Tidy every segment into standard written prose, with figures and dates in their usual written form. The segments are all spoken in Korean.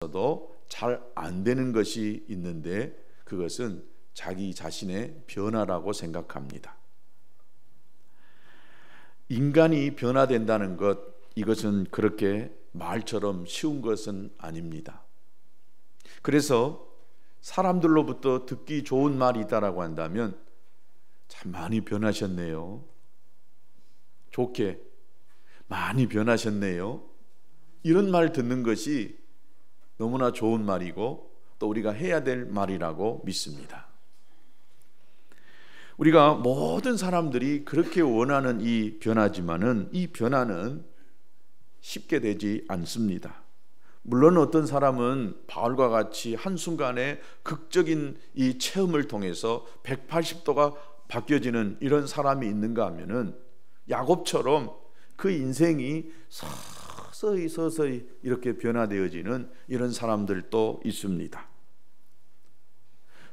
도 잘 안 되는 것이 있는데 그것은 자기 자신의 변화라고 생각합니다. 인간이 변화된다는 것, 이것은 그렇게 말처럼 쉬운 것은 아닙니다. 그래서 사람들로부터 듣기 좋은 말이 있다라고 한다면 참 많이 변하셨네요. 좋게 많이 변하셨네요. 이런 말 듣는 것이 너무나 좋은 말이고 또 우리가 해야 될 말이라고 믿습니다. 우리가 모든 사람들이 그렇게 원하는 이 변화지만은 이 변화는 쉽게 되지 않습니다. 물론 어떤 사람은 바울과 같이 한순간에 극적인 이 체험을 통해서 180도가 바뀌어지는 이런 사람이 있는가 하면은 야곱처럼 그 인생이 서서히 이렇게 변화되어지는 이런 사람들도 있습니다.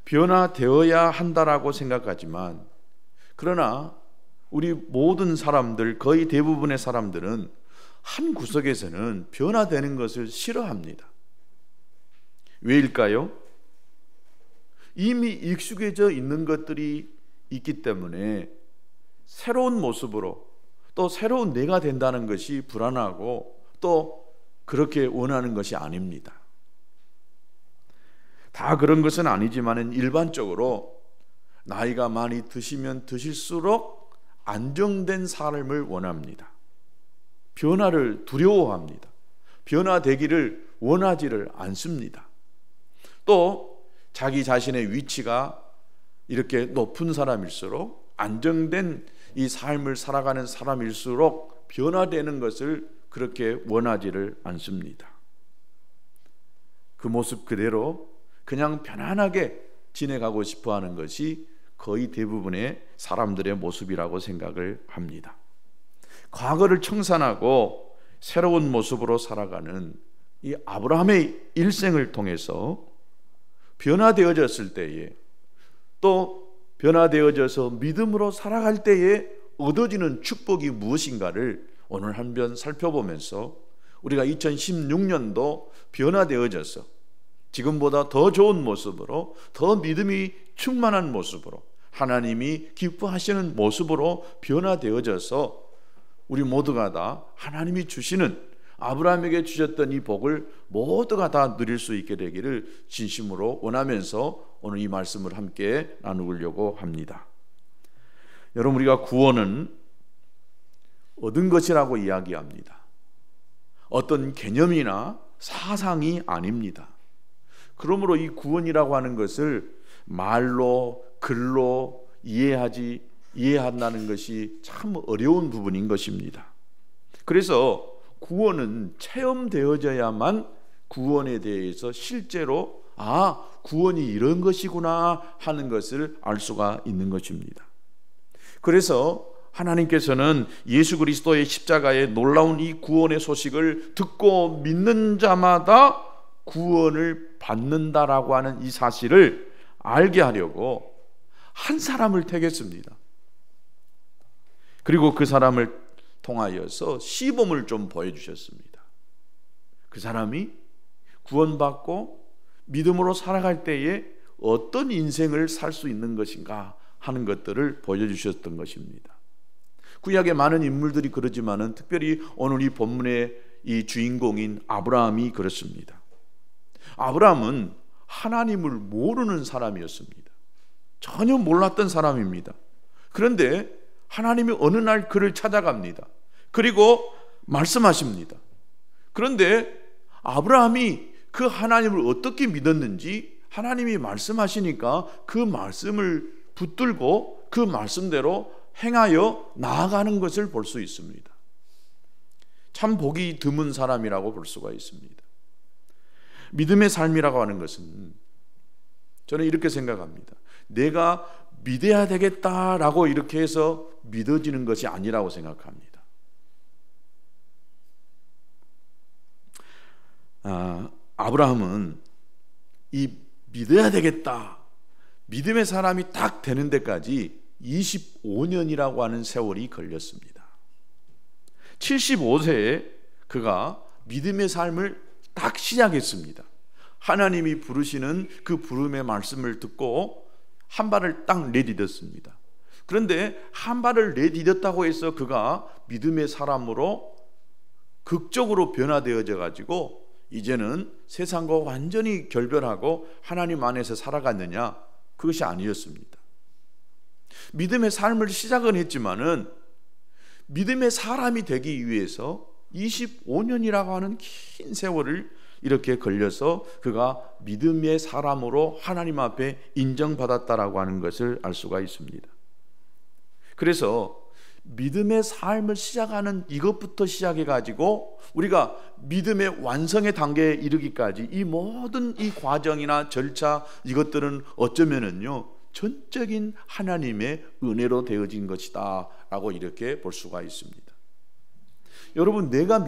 변화되어야 한다라고 생각하지만 그러나 우리 모든 사람들, 거의 대부분의 사람들은 한 구석에서는 변화되는 것을 싫어합니다. 왜일까요? 이미 익숙해져 있는 것들이 있기 때문에 새로운 모습으로 또 새로운 내가 된다는 것이 불안하고 또 그렇게 원하는 것이 아닙니다. 다 그런 것은 아니지만 일반적으로 나이가 많이 드시면 드실수록 안정된 삶을 원합니다. 변화를 두려워합니다. 변화되기를 원하지를 않습니다. 또 자기 자신의 위치가 이렇게 높은 사람일수록 안정된 이 삶을 살아가는 사람일수록 변화되는 것을 그렇게 원하지를 않습니다. 그 모습 그대로 그냥 편안하게 지내가고 싶어 하는 것이 거의 대부분의 사람들의 모습이라고 생각을 합니다. 과거를 청산하고 새로운 모습으로 살아가는 이 아브라함의 일생을 통해서 변화되어졌을 때에 또 변화되어져서 믿음으로 살아갈 때에 얻어지는 축복이 무엇인가를 오늘 한번 살펴보면서 우리가 2016년도 변화되어져서 지금보다 더 좋은 모습으로 더 믿음이 충만한 모습으로 하나님이 기뻐하시는 모습으로 변화되어져서 우리 모두가 다 하나님이 주시는 아브라함에게 주셨던 이 복을 모두가 다 누릴 수 있게 되기를 진심으로 원하면서 오늘 이 말씀을 함께 나누려고 합니다. 여러분, 우리가 구원은 얻은 것이라고 이야기합니다. 어떤 개념이나 사상이 아닙니다. 그러므로 이 구원이라고 하는 것을 말로 글로 이해한다는 것이 참 어려운 부분인 것입니다. 그래서 구원은 체험되어져야만 구원에 대해서 실제로 구원이 이런 것이구나 하는 것을 알 수가 있는 것입니다. 그래서 하나님께서는 예수 그리스도의 십자가의 놀라운 이 구원의 소식을 듣고 믿는 자마다 구원을 받는다라고 하는 이 사실을 알게 하려고 한 사람을 택했습니다. 그리고 그 사람을 통하여서 시범을 좀 보여주셨습니다. 그 사람이 구원받고 믿음으로 살아갈 때에 어떤 인생을 살 수 있는 것인가 하는 것들을 보여주셨던 것입니다. 구약의 많은 인물들이 그러지만은 특별히 오늘 이 본문의 이 주인공인 아브라함이 그렇습니다. 아브라함은 하나님을 모르는 사람이었습니다. 전혀 몰랐던 사람입니다. 그런데 하나님이 어느 날 그를 찾아갑니다. 그리고 말씀하십니다. 그런데 아브라함이 그 하나님을 어떻게 믿었는지 하나님이 말씀하시니까 그 말씀을 붙들고 그 말씀대로 행하여 나아가는 것을 볼 수 있습니다. 참 복이 드문 사람이라고 볼 수가 있습니다. 믿음의 삶이라고 하는 것은 저는 이렇게 생각합니다. 내가 믿어야 되겠다라고 이렇게 해서 믿어지는 것이 아니라고 생각합니다. 아브라함은 이 믿어야 되겠다, 믿음의 사람이 딱 되는 데까지 25년이라고 하는 세월이 걸렸습니다. 75세에 그가 믿음의 삶을 딱 시작했습니다. 하나님이 부르시는 그 부름의 말씀을 듣고 한 발을 딱 내디뎠습니다. 그런데 한 발을 내디뎠다고 해서 그가 믿음의 사람으로 극적으로 변화되어져 가지고 이제는 세상과 완전히 결별하고 하나님 안에서 살아갔느냐? 그것이 아니었습니다. 믿음의 삶을 시작은 했지만은 믿음의 사람이 되기 위해서 25년이라고 하는 긴 세월을 이렇게 걸려서 그가 믿음의 사람으로 하나님 앞에 인정받았다라고 하는 것을 알 수가 있습니다. 그래서 믿음의 삶을 시작하는 이것부터 시작해 가지고 우리가 믿음의 완성의 단계에 이르기까지 이 모든 이 과정이나 절차 이것들은 어쩌면은요 전적인 하나님의 은혜로 되어진 것이다 라고 이렇게 볼 수가 있습니다. 여러분, 내가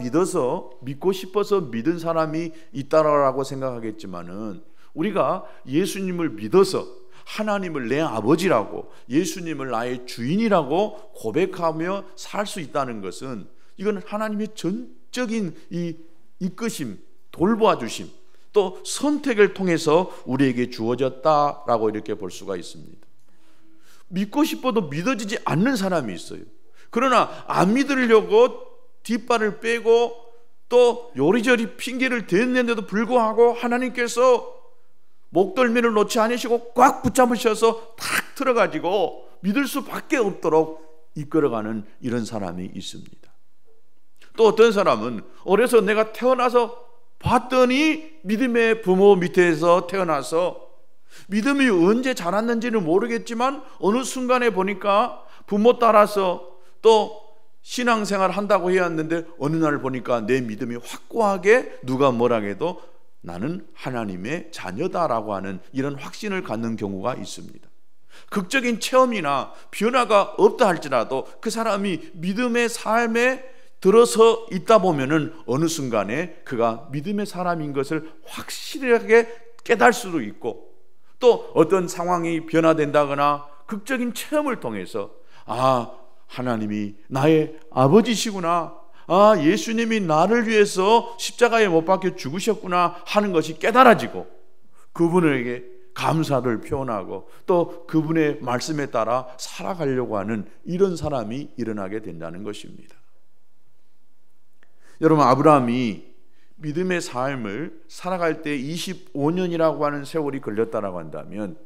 믿고 싶어서 믿은 사람이 있다라고 생각하겠지만은 우리가 예수님을 믿어서 하나님을 내 아버지라고 예수님을 나의 주인이라고 고백하며 살 수 있다는 것은 이건 하나님의 전적인 이 이끄심, 돌보아주심, 또 선택을 통해서 우리에게 주어졌다라고 이렇게 볼 수가 있습니다. 믿고 싶어도 믿어지지 않는 사람이 있어요. 그러나 안 믿으려고 뒷발을 빼고 또 요리조리 핑계를 댔는데도 불구하고 하나님께서 목덜미를 놓지 않으시고 꽉 붙잡으셔서 탁 틀어가지고 믿을 수밖에 없도록 이끌어가는 이런 사람이 있습니다. 또 어떤 사람은 어려서 내가 태어나서 봤더니 믿음의 부모 밑에서 태어나서 믿음이 언제 자랐는지는 모르겠지만 어느 순간에 보니까 부모 따라서 또 신앙생활 한다고 해왔는데 어느 날 보니까 내 믿음이 확고하게 누가 뭐라 해도 나는 하나님의 자녀다라고 하는 이런 확신을 갖는 경우가 있습니다. 극적인 체험이나 변화가 없다 할지라도 그 사람이 믿음의 삶에 들어서 있다 보면은 어느 순간에 그가 믿음의 사람인 것을 확실하게 깨달을 수도 있고 또 어떤 상황이 변화된다거나 극적인 체험을 통해서 하나님이 나의 아버지시구나, 예수님이 나를 위해서 십자가에 못 박혀 죽으셨구나 하는 것이 깨달아지고 그분에게 감사를 표현하고 또 그분의 말씀에 따라 살아가려고 하는 이런 사람이 일어나게 된다는 것입니다. 여러분, 아브라함이 믿음의 삶을 살아갈 때 25년이라고 하는 세월이 걸렸다라고 한다면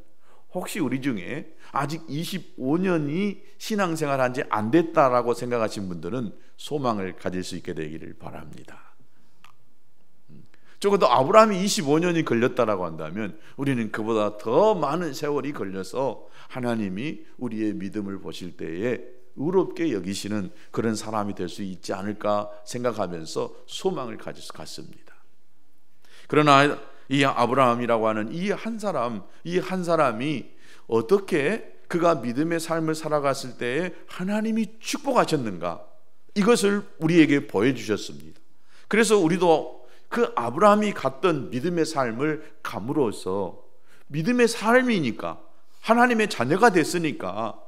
혹시 우리 중에 아직 25년이 신앙생활 한 지 안 됐다라고 생각하신 분들은 소망을 가질 수 있게 되기를 바랍니다. 적어도 아브라함이 25년이 걸렸다라고 한다면 우리는 그보다 더 많은 세월이 걸려서 하나님이 우리의 믿음을 보실 때에 의롭게 여기시는 그런 사람이 될 수 있지 않을까 생각하면서 소망을 가질 수 같습니다. 그러나 이 아브라함이라고 하는 이 한 사람이 어떻게 그가 믿음의 삶을 살아갔을 때에 하나님이 축복하셨는가, 이것을 우리에게 보여주셨습니다. 그래서 우리도 그 아브라함이 갔던 믿음의 삶을 감으로써 믿음의 삶이니까 하나님의 자녀가 됐으니까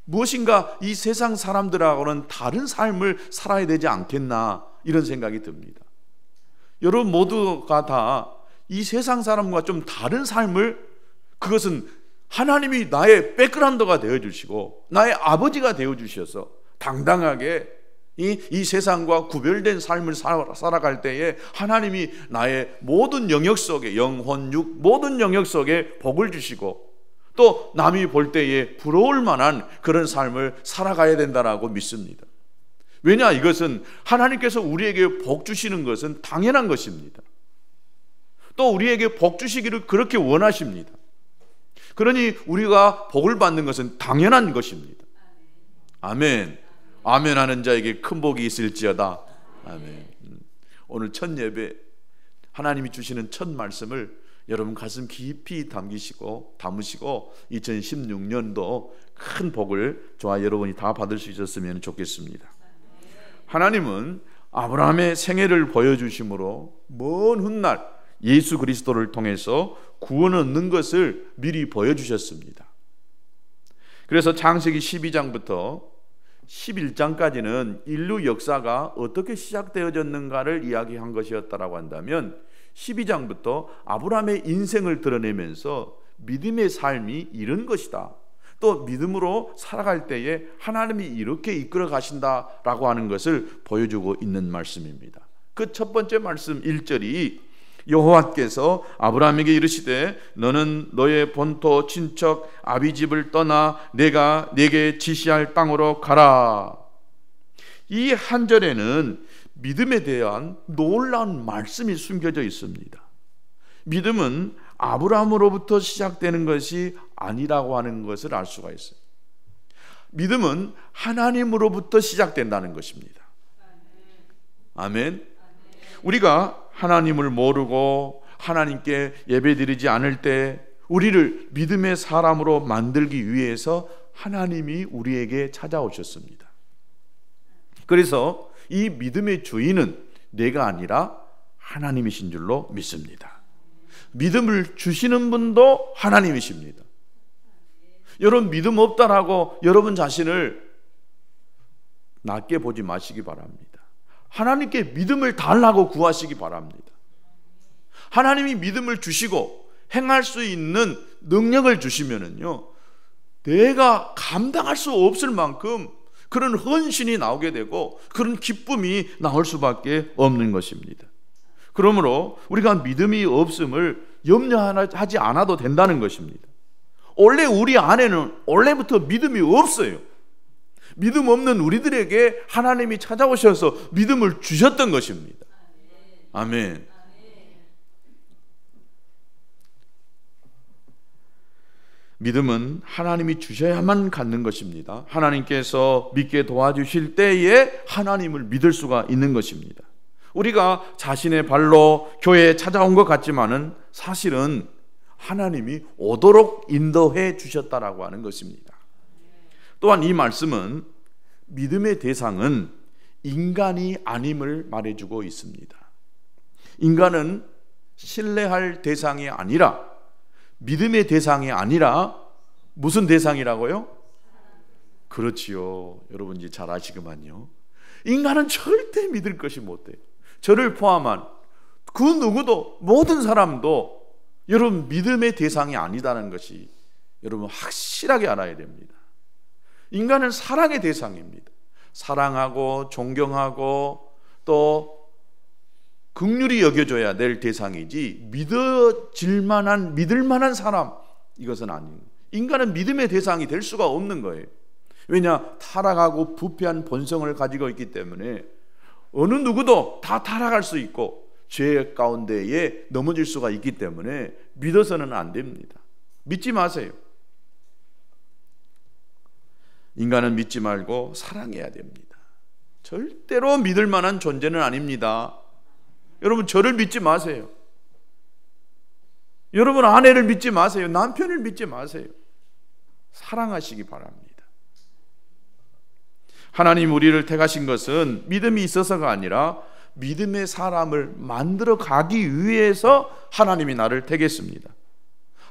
무엇인가 이 세상 사람들하고는 다른 삶을 살아야 되지 않겠나 이런 생각이 듭니다. 여러분 모두가 다 이 세상 사람과 좀 다른 삶을, 그것은 하나님이 나의 백그라운드가 되어주시고 나의 아버지가 되어주셔서 당당하게 이 세상과 구별된 삶을 살아갈 때에 하나님이 나의 모든 영역 속에 영혼, 육 모든 영역 속에 복을 주시고 또 남이 볼 때에 부러울 만한 그런 삶을 살아가야 된다라고 믿습니다. 왜냐, 이것은 하나님께서 우리에게 복 주시는 것은 당연한 것입니다. 또 우리에게 복 주시기를 그렇게 원하십니다. 그러니 우리가 복을 받는 것은 당연한 것입니다. 아멘. 아멘 하는 자에게 큰 복이 있을지어다. 아멘. 오늘 첫 예배 하나님이 주시는 첫 말씀을 여러분 가슴 깊이 담으시고 2016년도 큰 복을 저와 여러분이 다 받을 수 있었으면 좋겠습니다. 하나님은 아브라함의 생애를 보여주심으로 먼 훗날 예수 그리스도를 통해서 구원 얻는 것을 미리 보여주셨습니다. 그래서 창세기 12장부터 11장까지는 인류 역사가 어떻게 시작되어졌는가를 이야기한 것이었다라고 한다면 12장부터 아브라함의 인생을 드러내면서 믿음의 삶이 이런 것이다, 또 믿음으로 살아갈 때에 하나님이 이렇게 이끌어 가신다라고 하는 것을 보여주고 있는 말씀입니다. 그 첫 번째 말씀 1절이 여호와께서 아브라함에게 이르시되 너는 너의 본토 친척 아비집을 떠나 내가 네게 지시할 땅으로 가라. 이 한 절에는 믿음에 대한 놀라운 말씀이 숨겨져 있습니다. 믿음은 아브라함으로부터 시작되는 것이 아니라고 하는 것을 알 수가 있어요. 믿음은 하나님으로부터 시작된다는 것입니다. 아멘. 우리가 하나님을 모르고 하나님께 예배드리지 않을 때 우리를 믿음의 사람으로 만들기 위해서 하나님이 우리에게 찾아오셨습니다. 그래서 이 믿음의 주인은 내가 아니라 하나님이신 줄로 믿습니다. 믿음을 주시는 분도 하나님이십니다. 여러분 믿음 없다라고 여러분 자신을 낮게 보지 마시기 바랍니다. 하나님께 믿음을 달라고 구하시기 바랍니다. 하나님이 믿음을 주시고 행할 수 있는 능력을 주시면은요, 내가 감당할 수 없을 만큼 그런 헌신이 나오게 되고 그런 기쁨이 나올 수밖에 없는 것입니다. 그러므로 우리가 믿음이 없음을 염려하지 않아도 된다는 것입니다. 원래 우리 안에는 원래부터 믿음이 없어요. 믿음 없는 우리들에게 하나님이 찾아오셔서 믿음을 주셨던 것입니다. 아멘. 믿음은 하나님이 주셔야만 갖는 것입니다. 하나님께서 믿게 도와주실 때에 하나님을 믿을 수가 있는 것입니다. 우리가 자신의 발로 교회에 찾아온 것 같지만은 사실은 하나님이 오도록 인도해 주셨다라고 하는 것입니다. 또한 이 말씀은 믿음의 대상은 인간이 아님을 말해주고 있습니다. 인간은 신뢰할 대상이 아니라, 믿음의 대상이 아니라 무슨 대상이라고요? 그렇지요. 여러분 이제 잘 아시구만요. 인간은 절대 믿을 것이 못 돼요. 저를 포함한 그 누구도, 모든 사람도 여러분 믿음의 대상이 아니다는 것이 여러분 확실하게 알아야 됩니다. 인간은 사랑의 대상입니다. 사랑하고 존경하고 또 긍휼히 여겨줘야 될 대상이지 믿을 만한 사람, 이것은 아닙니다. 인간은 믿음의 대상이 될 수가 없는 거예요. 왜냐? 타락하고 부패한 본성을 가지고 있기 때문에 어느 누구도 다 타락할 수 있고 죄 가운데에 넘어질 수가 있기 때문에 믿어서는 안 됩니다. 믿지 마세요. 인간은 믿지 말고 사랑해야 됩니다. 절대로 믿을 만한 존재는 아닙니다. 여러분 저를 믿지 마세요. 여러분 아내를 믿지 마세요. 남편을 믿지 마세요. 사랑하시기 바랍니다. 하나님 우리를 택하신 것은 믿음이 있어서가 아니라 믿음의 사람을 만들어 가기 위해서 하나님이 나를 택했습니다.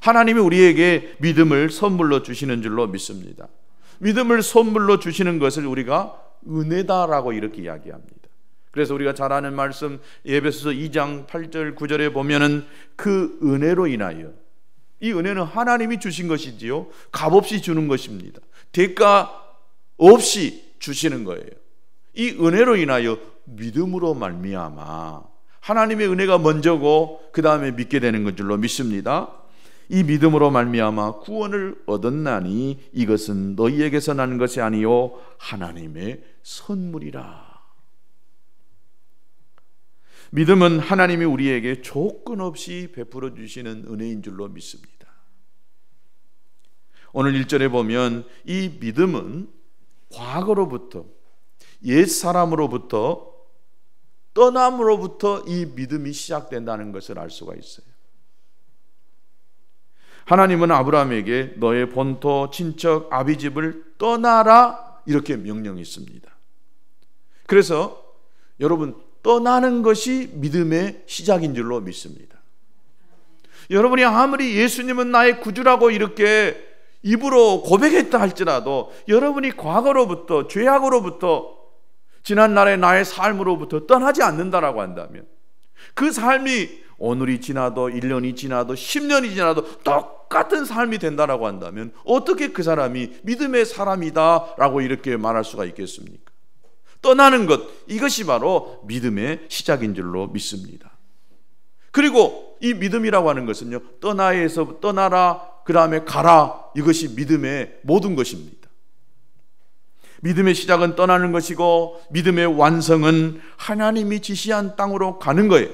하나님이 우리에게 믿음을 선물로 주시는 줄로 믿습니다. 믿음을 선물로 주시는 것을 우리가 은혜다라고 이렇게 이야기합니다. 그래서 우리가 잘 아는 말씀 에베소서 2장 8절 9절에 보면은 그 은혜로 인하여, 이 은혜는 하나님이 주신 것이지요, 값없이 주는 것입니다. 대가 없이 주시는 거예요. 이 은혜로 인하여 믿음으로 말미암아, 하나님의 은혜가 먼저고 그 다음에 믿게 되는 것 줄로 믿습니다. 이 믿음으로 말미암아 구원을 얻었나니 이것은 너희에게서 난 것이 아니요 하나님의 선물이라. 믿음은 하나님이 우리에게 조건 없이 베풀어 주시는 은혜인 줄로 믿습니다. 오늘 1절에 보면 이 믿음은 과거로부터, 옛사람으로부터, 떠남으로부터 이 믿음이 시작된다는 것을 알 수가 있어요. 하나님은 아브라함에게 너의 본토 친척 아비집을 떠나라 이렇게 명령했습니다. 그래서 여러분 떠나는 것이 믿음의 시작인 줄로 믿습니다. 여러분이 아무리 예수님은 나의 구주라고 이렇게 입으로 고백했다 할지라도 여러분이 과거로부터, 죄악으로부터, 지난날의 나의 삶으로부터 떠나지 않는다라고 한다면, 그 삶이 오늘이 지나도 1년이 지나도 10년이 지나도 똑같은 삶이 된다라고 한다면 어떻게 그 사람이 믿음의 사람이다라고 이렇게 말할 수가 있겠습니까? 떠나는 것, 이것이 바로 믿음의 시작인 줄로 믿습니다. 그리고 이 믿음이라고 하는 것은요, 떠나에서 떠나라, 그 다음에 가라, 이것이 믿음의 모든 것입니다. 믿음의 시작은 떠나는 것이고 믿음의 완성은 하나님이 지시한 땅으로 가는 거예요.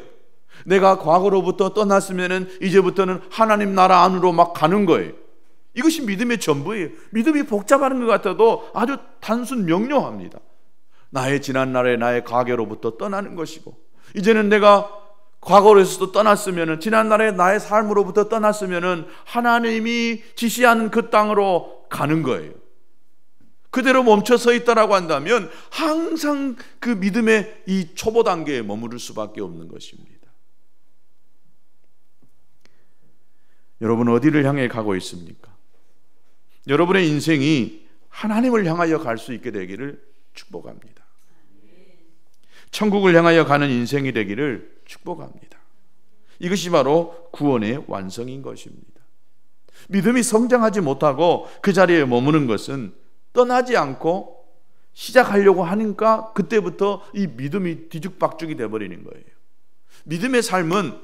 내가 과거로부터 떠났으면 이제부터는 하나님 나라 안으로 막 가는 거예요. 이것이 믿음의 전부예요. 믿음이 복잡한 것 같아도 아주 단순 명료합니다. 나의 지난날에 나의 과거로부터 떠나는 것이고, 이제는 내가 과거로서도 떠났으면, 지난날에 나의 삶으로부터 떠났으면 하나님이 지시한 그 땅으로 가는 거예요. 그대로 멈춰서 있다라고 한다면 항상 그 믿음의 이 초보 단계에 머무를 수밖에 없는 것입니다. 여러분 어디를 향해 가고 있습니까? 여러분의 인생이 하나님을 향하여 갈 수 있게 되기를 축복합니다. 천국을 향하여 가는 인생이 되기를 축복합니다. 이것이 바로 구원의 완성인 것입니다. 믿음이 성장하지 못하고 그 자리에 머무는 것은 떠나지 않고 시작하려고 하니까 그때부터 이 믿음이 뒤죽박죽이 되어버리는 거예요. 믿음의 삶은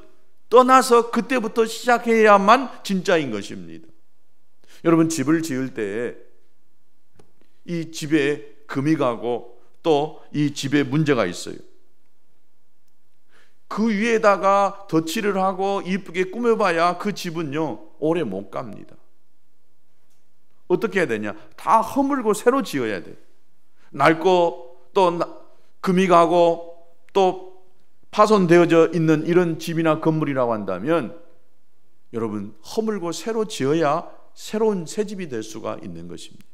떠나서 그때부터 시작해야만 진짜인 것입니다. 여러분 집을 지을 때 이 집에 금이 가고 또 이 집에 문제가 있어요. 그 위에다가 덧칠을 하고 이쁘게 꾸며봐야 그 집은요 오래 못 갑니다. 어떻게 해야 되냐? 다 허물고 새로 지어야 돼요. 낡고 또 금이 가고 또 파손되어져 있는 이런 집이나 건물이라고 한다면 여러분 허물고 새로 지어야 새로운 새 집이 될 수가 있는 것입니다.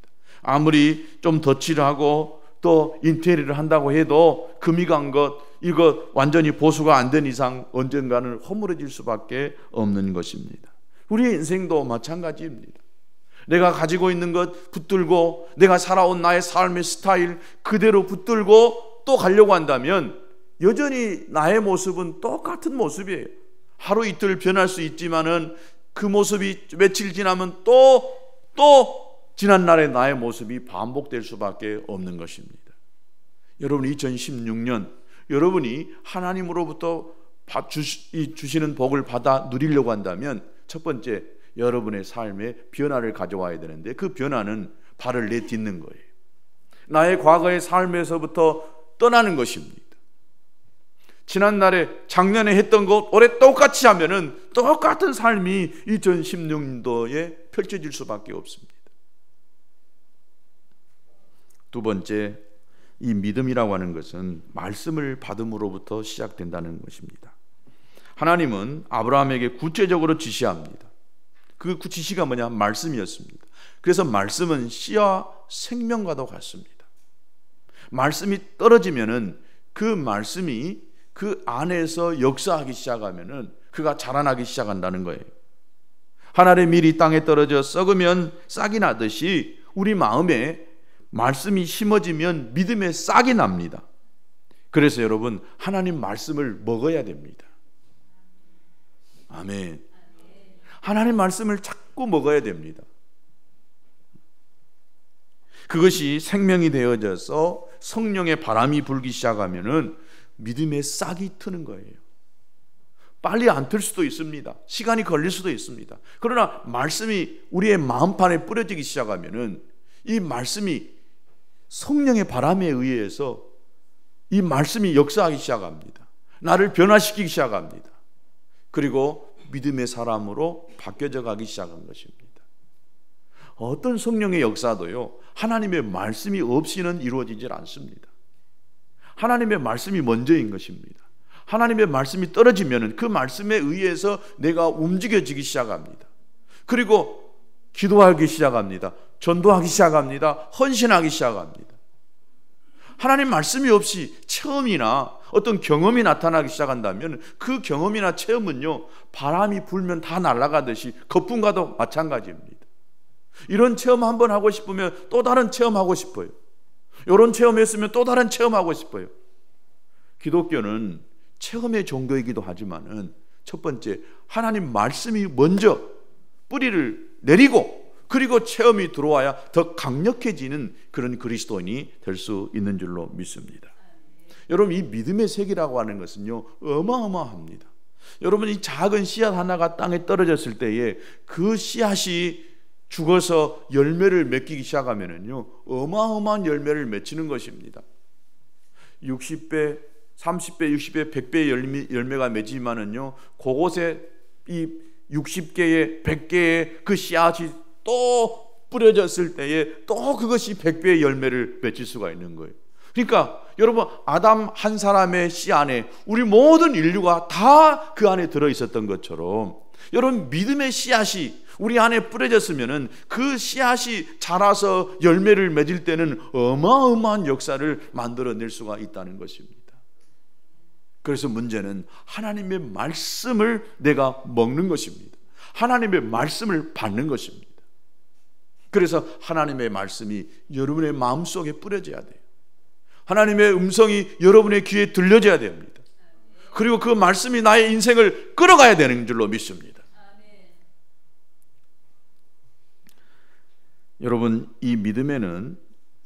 아무리 좀 덧칠을 하고 또 인테리어를 한다고 해도 금이 간 것, 이거 완전히 보수가 안 된 이상 언젠가는 허물어질 수밖에 없는 것입니다. 우리의 인생도 마찬가지입니다. 내가 가지고 있는 것 붙들고 내가 살아온 나의 삶의 스타일 그대로 붙들고 또 가려고 한다면 여전히 나의 모습은 똑같은 모습이에요. 하루 이틀 변할 수 있지만은 그 모습이 며칠 지나면 또 지난날의 나의 모습이 반복될 수밖에 없는 것입니다. 여러분 2016년 여러분이 하나님으로부터 주시는 복을 받아 누리려고 한다면 첫 번째 여러분의 삶에 변화를 가져와야 되는데 그 변화는 발을 내딛는 거예요. 나의 과거의 삶에서부터 떠나는 것입니다. 지난날에 작년에 했던 것 올해 똑같이 하면은 똑같은 삶이 2016년도에 펼쳐질 수밖에 없습니다. 두 번째, 이 믿음이라고 하는 것은 말씀을 받음으로부터 시작된다는 것입니다. 하나님은 아브라함에게 구체적으로 지시합니다. 그 지시가 뭐냐? 말씀이었습니다. 그래서 말씀은 씨와 생명과도 같습니다. 말씀이 떨어지면은 그 말씀이 그 안에서 역사하기 시작하면은 그가 자라나기 시작한다는 거예요. 하늘의 밀이 땅에 떨어져 썩으면 싹이 나듯이 우리 마음에 말씀이 심어지면 믿음의 싹이 납니다. 그래서 여러분 하나님 말씀을 먹어야 됩니다. 아멘. 하나님 말씀을 자꾸 먹어야 됩니다. 그것이 생명이 되어져서 성령의 바람이 불기 시작하면은 믿음의 싹이 트는 거예요. 빨리 안 틀 수도 있습니다. 시간이 걸릴 수도 있습니다. 그러나 말씀이 우리의 마음판에 뿌려지기 시작하면은 이 말씀이 성령의 바람에 의해서 이 말씀이 역사하기 시작합니다. 나를 변화시키기 시작합니다. 그리고 믿음의 사람으로 바뀌어져 가기 시작한 것입니다. 어떤 성령의 역사도요 하나님의 말씀이 없이는 이루어지질 않습니다. 하나님의 말씀이 먼저인 것입니다. 하나님의 말씀이 떨어지면 그 말씀에 의해서 내가 움직여지기 시작합니다. 그리고 기도하기 시작합니다. 전도하기 시작합니다. 헌신하기 시작합니다. 하나님 말씀이 없이 체험이나 어떤 경험이 나타나기 시작한다면 그 경험이나 체험은요 바람이 불면 다 날아가듯이 거품과도 마찬가지입니다. 이런 체험 한번 하고 싶으면 또 다른 체험하고 싶어요. 이런 체험했으면 또 다른 체험하고 싶어요. 기독교는 체험의 종교이기도 하지만은 첫 번째 하나님 말씀이 먼저 뿌리를 내리고 그리고 체험이 들어와야 더 강력해지는 그런 그리스도인이 될 수 있는 줄로 믿습니다. 여러분, 이 믿음의 세계라고 하는 것은요 어마어마합니다. 여러분, 이 작은 씨앗 하나가 땅에 떨어졌을 때에 그 씨앗이 죽어서 열매를 맺기 시작하면은요 어마어마한 열매를 맺히는 것입니다. 60배, 30배, 60배, 100배의 열매가 맺히지만은요 그곳에 이 60개의 100개의 그 씨앗이 또 뿌려졌을 때에 또 그것이 100배의 열매를 맺힐 수가 있는 거예요. 그러니까 여러분, 아담 한 사람의 씨 안에 우리 모든 인류가 다 그 안에 들어있었던 것처럼 여러분, 믿음의 씨앗이 우리 안에 뿌려졌으면은 그 씨앗이 자라서 열매를 맺을 때는 어마어마한 역사를 만들어낼 수가 있다는 것입니다. 그래서 문제는 하나님의 말씀을 내가 먹는 것입니다. 하나님의 말씀을 받는 것입니다. 그래서 하나님의 말씀이 여러분의 마음속에 뿌려져야 돼요. 하나님의 음성이 여러분의 귀에 들려져야 됩니다. 그리고 그 말씀이 나의 인생을 끌어가야 되는 줄로 믿습니다. 여러분, 이 믿음에는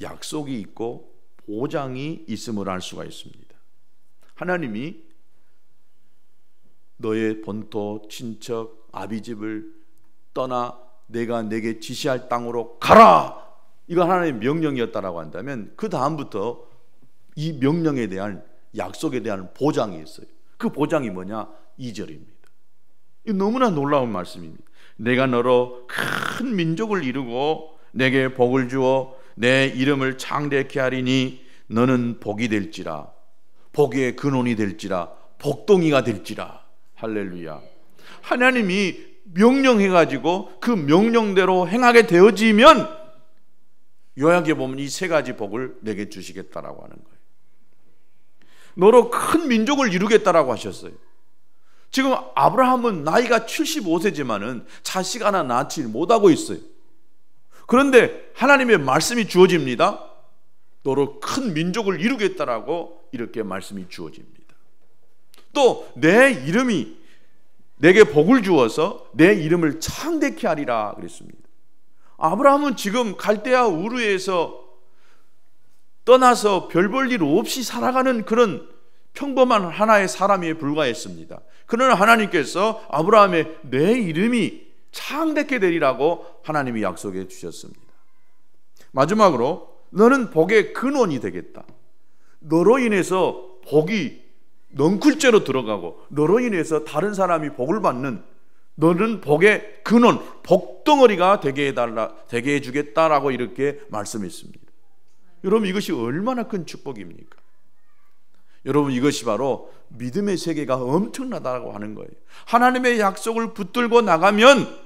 약속이 있고 보장이 있음을 알 수가 있습니다. 하나님이 너의 본토, 친척, 아비집을 떠나 내가 내게 지시할 땅으로 가라! 이거 하나님의 명령이었다라고 한다면 그 다음부터 이 명령에 대한 약속에 대한 보장이 있어요. 그 보장이 뭐냐? 2절입니다. 이 너무나 놀라운 말씀입니다. 내가 너로 큰 민족을 이루고 내게 복을 주어 내 이름을 창대케 하리니 너는 복이 될지라, 복의 근원이 될지라, 복덩이가 될지라. 할렐루야. 하나님이 명령해가지고 그 명령대로 행하게 되어지면 요약해 보면 이 세 가지 복을 내게 주시겠다라고 하는 거예요. 너로 큰 민족을 이루겠다라고 하셨어요. 지금 아브라함은 나이가 75세지만은 자식 하나 낳지 못하고 있어요. 그런데 하나님의 말씀이 주어집니다. 너로 큰 민족을 이루겠다라고 이렇게 말씀이 주어집니다. 또 내 이름이 내게 복을 주어서 내 이름을 창대케 하리라 그랬습니다. 아브라함은 지금 갈대아 우르에서 떠나서 별 볼 일 없이 살아가는 그런 평범한 하나의 사람에 불과했습니다. 그러나 하나님께서 아브라함의 내 이름이 창대케 되리라고 하나님이 약속해 주셨습니다. 마지막으로 너는 복의 근원이 되겠다. 너로 인해서 복이 넝쿨째로 들어가고 너로 인해서 다른 사람이 복을 받는, 너는 복의 근원, 복덩어리가 되게 해주겠다라고 이렇게 말씀했습니다. 여러분, 이것이 얼마나 큰 축복입니까? 여러분, 이것이 바로 믿음의 세계가 엄청나다고 하는 거예요. 하나님의 약속을 붙들고 나가면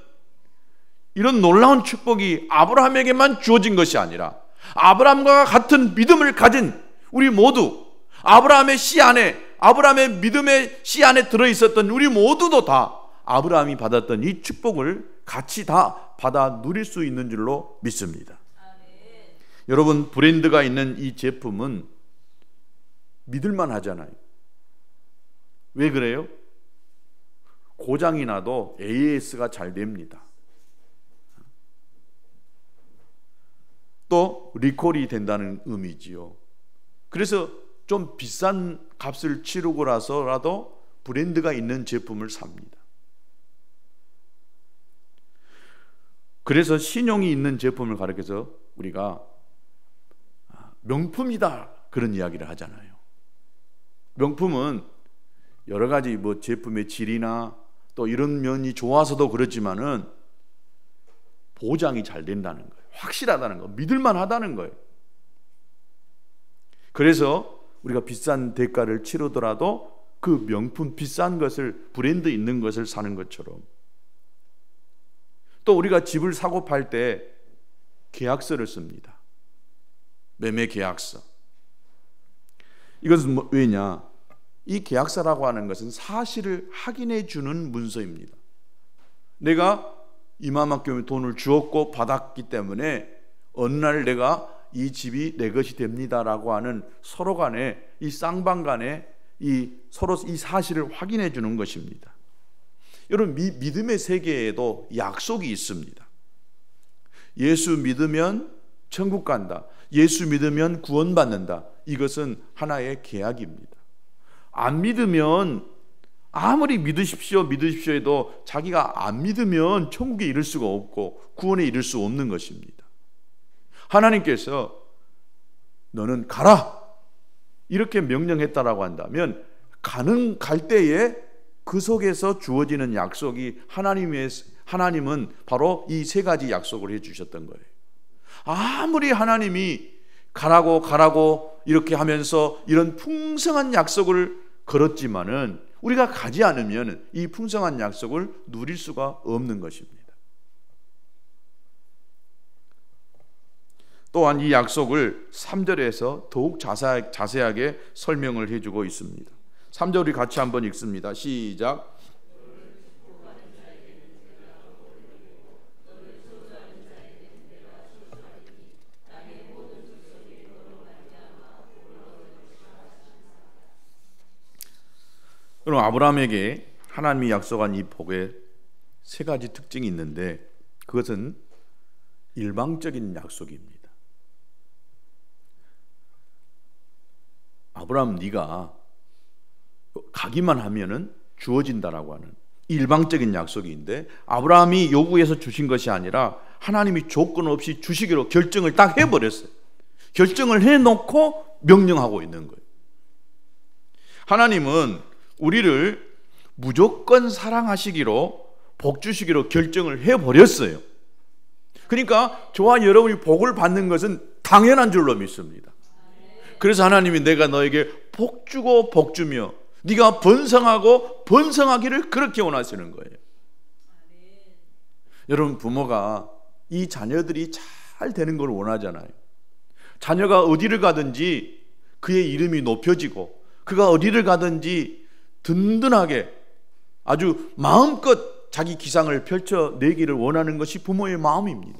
이런 놀라운 축복이 아브라함에게만 주어진 것이 아니라 아브라함과 같은 믿음을 가진 우리 모두, 아브라함의 씨 안에, 아브라함의 믿음의 씨 안에 들어있었던 우리 모두도 다 아브라함이 받았던 이 축복을 같이 다 받아 누릴 수 있는 줄로 믿습니다. 여러분, 브랜드가 있는 이 제품은 믿을만 하잖아요. 왜 그래요? 고장이 나도 AS가 잘 됩니다. 또 리콜이 된다는 의미지요. 그래서 좀 비싼 값을 치르고 나서라도 브랜드가 있는 제품을 삽니다. 그래서 신용이 있는 제품을 가리켜서 우리가 명품이다 그런 이야기를 하잖아요. 명품은 여러 가지 제품의 질이나 또 이런 면이 좋아서도 그렇지만은 보장이 잘 된다는 거예요. 확실하다는 거, 믿을만 하다는 거예요. 그래서 우리가 비싼 대가를 치르더라도 그 명품 비싼 것을, 브랜드 있는 것을 사는 것처럼, 또 우리가 집을 사고 팔 때 계약서를 씁니다. 매매 계약서. 이것은 왜냐? 이 계약서라고 하는 것은 사실을 확인해 주는 문서입니다. 내가 이만큼 돈을 주었고 받았기 때문에 어느 날 내가 이 집이 내 것이 됩니다라고 하는 서로 간에 이 쌍방 간의 서로 이 사실을 확인해 주는 것입니다. 여러분, 믿음의 세계에도 약속이 있습니다. 예수 믿으면 천국 간다. 예수 믿으면 구원받는다. 이것은 하나의 계약입니다. 안 믿으면 아무리 믿으십시오 해도 자기가 안 믿으면 천국에 이를 수가 없고 구원에 이를 수 없는 것입니다. 하나님께서 너는 가라 이렇게 명령했다라고 한다면 갈 때에 그 속에서 주어지는 약속이 하나님은 바로 이 세 가지 약속을 해주셨던 거예요. 아무리 하나님이 가라고 이렇게 하면서 이런 풍성한 약속을 걸었지만은 우리가 가지 않으면 이 풍성한 약속을 누릴 수가 없는 것입니다. 또한 이 약속을 3절에서 더욱 자세하게 설명을 해주고 있습니다. 3절 우리 같이 한번 읽습니다. 시작. 그럼 아브라함에게 하나님이 약속한 이 복의 세 가지 특징이 있는데 그것은 일방적인 약속입니다. 아브라함 네가 가기만 하면은 주어진다라고 하는 일방적인 약속인데 아브라함이 요구해서 주신 것이 아니라 하나님이 조건 없이 주시기로 결정을 딱 해버렸어요. 결정을 해놓고 명령하고 있는 거예요. 하나님은 우리를 무조건 사랑하시기로 복 주시기로 결정을 해버렸어요. 그러니까 저와 여러분이 복을 받는 것은 당연한 줄로 믿습니다. 그래서 하나님이 내가 너에게 복 주고 복 주며 네가 번성하고 번성하기를 그렇게 원하시는 거예요. 여러분, 부모가 이 자녀들이 잘 되는 걸 원하잖아요. 자녀가 어디를 가든지 그의 이름이 높여지고 그가 어디를 가든지 든든하게 아주 마음껏 자기 기상을 펼쳐내기를 원하는 것이 부모의 마음입니다.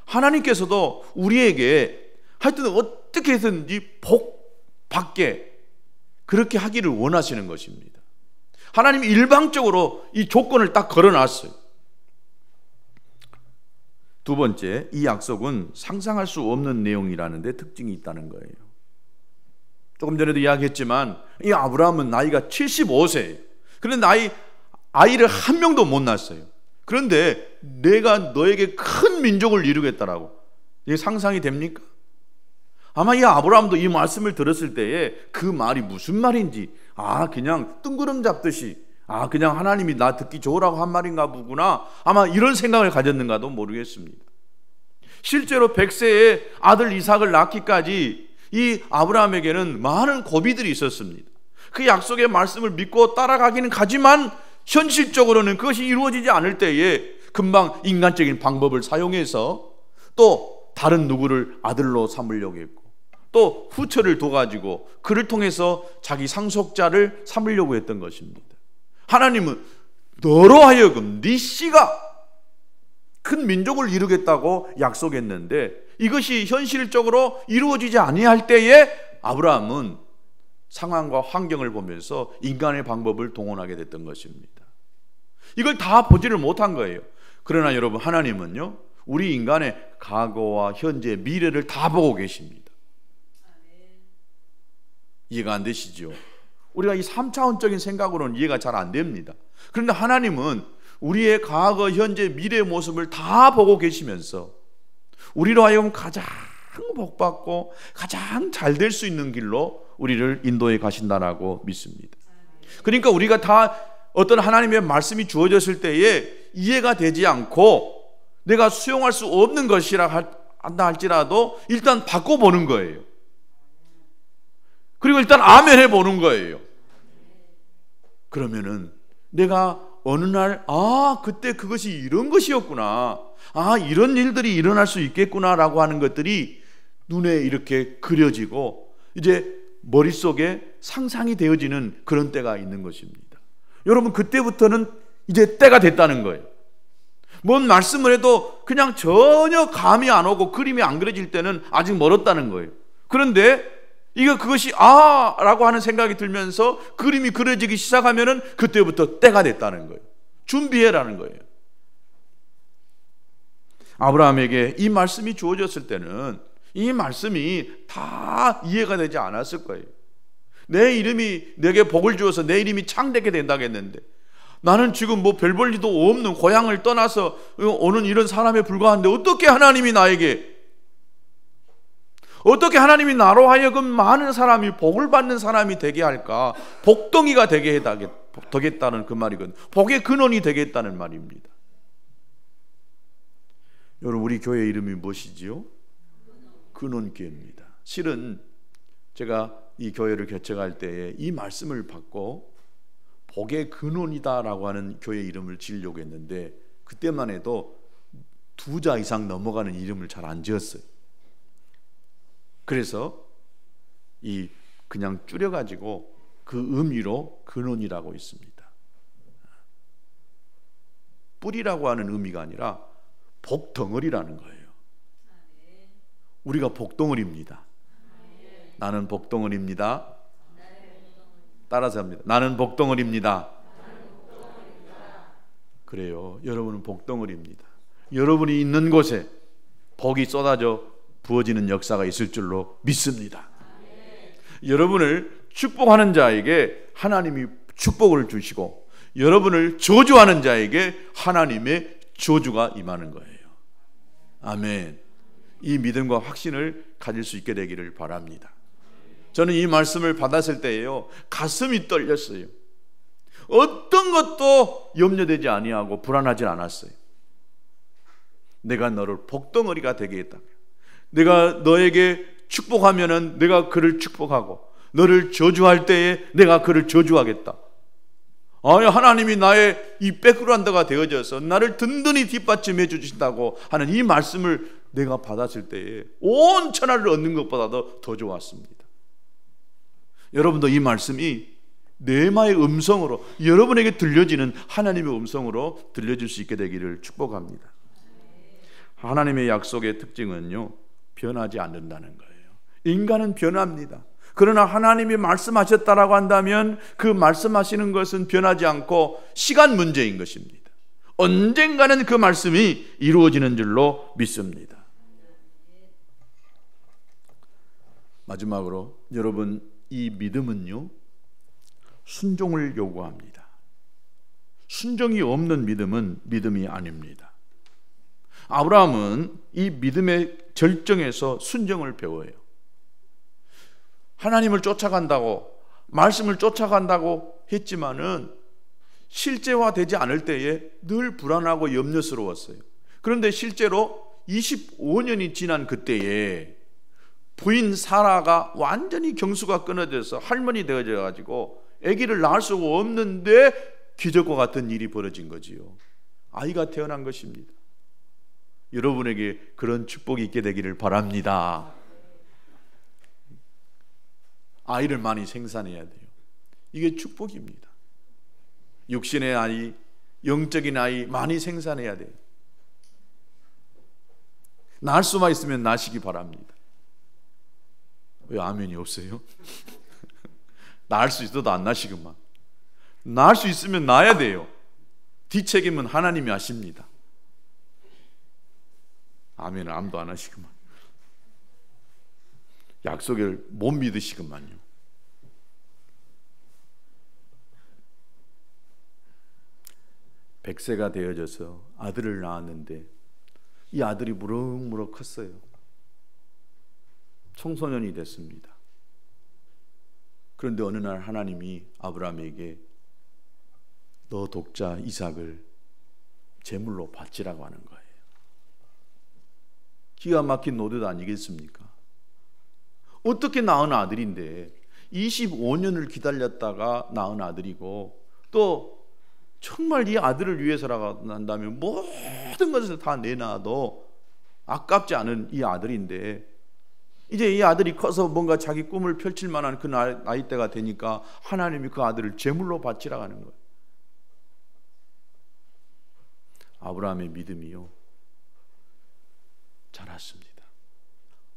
하나님께서도 우리에게 하여튼 어떻게 해서든지 복 받게 그렇게 하기를 원하시는 것입니다. 하나님이 일방적으로 이 조건을 딱 걸어놨어요. 두 번째, 이 약속은 상상할 수 없는 내용이라는 데 특징이 있다는 거예요. 조금 전에도 이야기했지만 이 아브라함은 나이가 75세예요. 그런데 아이를 한 명도 못 낳았어요. 그런데 내가 너에게 큰 민족을 이루겠다라고. 이게 상상이 됩니까? 아마 이 아브라함도 이 말씀을 들었을 때에 그 말이 무슨 말인지 그냥 뜬구름 잡듯이 그냥 하나님이 나 듣기 좋으라고 한 말인가 보구나 아마 이런 생각을 가졌는가도 모르겠습니다. 실제로 100세에 아들 이삭을 낳기까지 이 아브라함에게는 많은 고비들이 있었습니다. 그 약속의 말씀을 믿고 따라가기는 가지만 현실적으로는 그것이 이루어지지 않을 때에 금방 인간적인 방법을 사용해서 또 다른 누구를 아들로 삼으려고 했고 또 후처를 둬가지고 그를 통해서 자기 상속자를 삼으려고 했던 것입니다. 하나님은 너로 하여금 네 씨가 큰 민족을 이루겠다고 약속했는데 이것이 현실적으로 이루어지지 아니할 때에 아브라함은 상황과 환경을 보면서 인간의 방법을 동원하게 됐던 것입니다. 이걸 다 보지를 못한 거예요. 그러나 여러분, 하나님은요 우리 인간의 과거와 현재, 미래를 다 보고 계십니다. 이해가 안 되시죠? 우리가 이 3차원적인 생각으로는 이해가 잘 안 됩니다. 그런데 하나님은 우리의 과거, 현재, 미래의 모습을 다 보고 계시면서 우리로 하여금 가장 복받고 가장 잘 될 수 있는 길로 우리를 인도해 가신다라고 믿습니다. 그러니까 우리가 다 어떤 하나님의 말씀이 주어졌을 때에 이해가 되지 않고 내가 수용할 수 없는 것이라 한다 할지라도 일단 바꿔보는 거예요. 그리고 일단 아멘 해보는 거예요. 그러면은 내가 어느 날 그때 그것이 이런 것이었구나, 이런 일들이 일어날 수 있겠구나라고 하는 것들이 눈에 이렇게 그려지고 이제 머릿속에 상상이 되어지는 그런 때가 있는 것입니다. 여러분, 그때부터는 이제 때가 됐다는 거예요. 뭔 말씀을 해도 그냥 전혀 감이 안 오고 그림이 안 그려질 때는 아직 멀었다는 거예요. 그런데 그것이 라고 하는 생각이 들면서 그림이 그려지기 시작하면은 그때부터 때가 됐다는 거예요. 준비해라는 거예요. 아브라함에게 이 말씀이 주어졌을 때는 이 말씀이 다 이해가 되지 않았을 거예요. 내 이름이 내게 복을 주어서 내 이름이 창대게 된다겠는데, 나는 지금 뭐 별 볼 일도 없는 고향을 떠나서 오는 이런 사람에 불과한데 어떻게 하나님이 나로 하여금 많은 사람이 복을 받는 사람이 되게 할까? 복덩이가 되겠다는 그 말이거든요. 복의 근원이 되겠다는 말입니다. 여러분, 우리 교회 이름이 무엇이지요? 근원교회입니다. 실은 제가 이 교회를 개척할 때에 이 말씀을 받고 복의 근원이다라고 하는 교회 이름을 지으려고 했는데, 그때만 해도 2자 이상 넘어가는 이름을 잘 안 지었어요. 그래서 그냥 줄여가지고 그 의미로 근원이라고 있습니다. 뿌리라고 하는 의미가 아니라 복덩어리라는 거예요. 우리가 복덩어리입니다. 나는 복덩어리입니다. 따라서 합니다. 나는 복덩어리입니다. 그래요. 여러분은 복덩어리입니다. 여러분이 있는 곳에 복이 쏟아져 부어지는 역사가 있을 줄로 믿습니다. 여러분을 축복하는 자에게 하나님이 축복을 주시고, 여러분을 저주하는 자에게 하나님의 저주가 임하는 거예요. 아멘. 이 믿음과 확신을 가질 수 있게 되기를 바랍니다. 저는 이 말씀을 받았을 때에요, 가슴이 떨렸어요. 어떤 것도 염려되지 아니하고 불안하지 않았어요. 내가 너를 복덩어리가 되게 했다. 내가 너에게 축복하면은 내가 그를 축복하고, 너를 저주할 때에 내가 그를 저주하겠다. 하나님이 나의 이 백그라운드가 되어져서 나를 든든히 뒷받침해 주신다고 하는 이 말씀을 내가 받았을 때에 온 천하를 얻는 것보다도 더 좋았습니다. 여러분도 이 말씀이 네마의 음성으로, 여러분에게 들려지는 하나님의 음성으로 들려질 수 있게 되기를 축복합니다. 하나님의 약속의 특징은요, 변하지 않는다는 거예요. 인간은 변합니다. 그러나 하나님이 말씀하셨다라고 한다면 그 말씀하시는 것은 변하지 않고 시간 문제인 것입니다. 언젠가는 그 말씀이 이루어지는 줄로 믿습니다. 마지막으로 여러분, 이 믿음은요, 순종을 요구합니다. 순종이 없는 믿음은 믿음이 아닙니다. 아브라함은 이 믿음의 절정에서 순종을 배워요. 하나님을 쫓아간다고, 말씀을 쫓아간다고 했지만은 실제화되지 않을 때에 늘 불안하고 염려스러웠어요. 그런데 실제로 25년이 지난 그때에 부인 사라가 완전히 경수가 끊어져서 할머니 되어져 가지고 아기를 낳을 수가 없는데 기적과 같은 일이 벌어진 거지요. 아이가 태어난 것입니다. 여러분에게 그런 축복이 있게 되기를 바랍니다. 아이를 많이 생산해야 돼요. 이게 축복입니다. 육신의 아이, 영적인 아이 많이 생산해야 돼요. 낳을 수만 있으면 낳으시기 바랍니다. 왜 아멘이 없어요? 낳을 수 있어도 안 낳으시구만. 낳을 수 있으면 낳아야 돼요. 뒷책임은 하나님이 하십니다. 아멘을 아무도 안 하시구만. 약속을 못 믿으시구만요. 백세가 되어져서 아들을 낳았는데 이 아들이 무럭무럭 컸어요. 청소년이 됐습니다. 그런데 어느 날 하나님이 아브라함에게 너 독자 이삭을 제물로 바치라고 하는 거예요. 기가 막힌 노릇 아니겠습니까? 어떻게 낳은 아들인데 25년을 기다렸다가 낳은 아들이고, 또 정말 이 아들을 위해서라고 한다면 모든 것을 다 내놔도 아깝지 않은 이 아들인데, 이제 이 아들이 커서 뭔가 자기 꿈을 펼칠 만한 그 나이대가 되니까 하나님이 그 아들을 제물로 바치라고 하는 거예요. 아브라함의 믿음이요, 자랐습니다.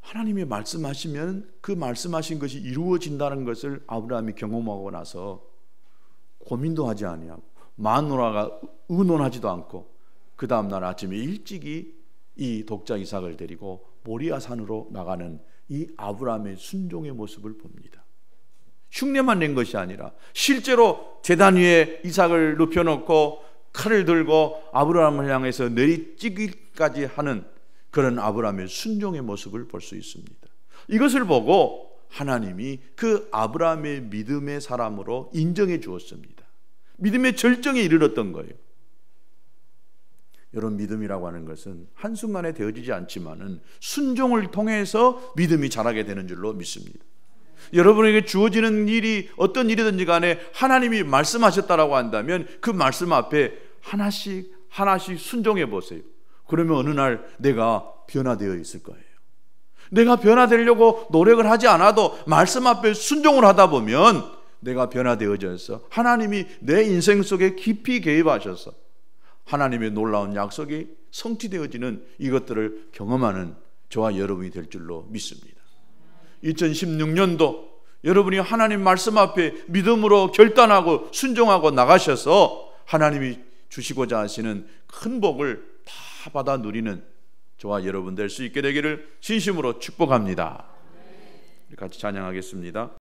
하나님이 말씀하시면 그 말씀하신 것이 이루어진다는 것을 아브라함이 경험하고 나서 고민도 하지 아니하고 마누라가 의논하지도 않고 그 다음날 아침에 일찍이 이 독자 이삭을 데리고 모리아 산으로 나가는 이 아브라함의 순종의 모습을 봅니다. 흉내만 낸 것이 아니라 실제로 제단 위에 이삭을 눕혀놓고 칼을 들고 아브라함을 향해서 내리찌기까지 하는 그런 아브라함의 순종의 모습을 볼 수 있습니다. 이것을 보고 하나님이 그 아브라함의 믿음의 사람으로 인정해 주었습니다. 믿음의 절정에 이르렀던 거예요. 여러분, 믿음이라고 하는 것은 한순간에 되어지지 않지만은 순종을 통해서 믿음이 자라게 되는 줄로 믿습니다. 여러분에게 주어지는 일이 어떤 일이든지 간에 하나님이 말씀하셨다라고 한다면 그 말씀 앞에 하나씩 순종해 보세요. 그러면 어느 날 내가 변화되어 있을 거예요. 내가 변화되려고 노력을 하지 않아도 말씀 앞에 순종을 하다 보면 내가 변화되어져서 하나님이 내 인생 속에 깊이 개입하셔서 하나님의 놀라운 약속이 성취되어지는 이것들을 경험하는 저와 여러분이 될 줄로 믿습니다. 2016년도 여러분이 하나님 말씀 앞에 믿음으로 결단하고 순종하고 나가셔서 하나님이 주시고자 하시는 큰 복을 다 받아 누리는 저와 여러분 될 수 있게 되기를 진심으로 축복합니다. 같이 찬양하겠습니다.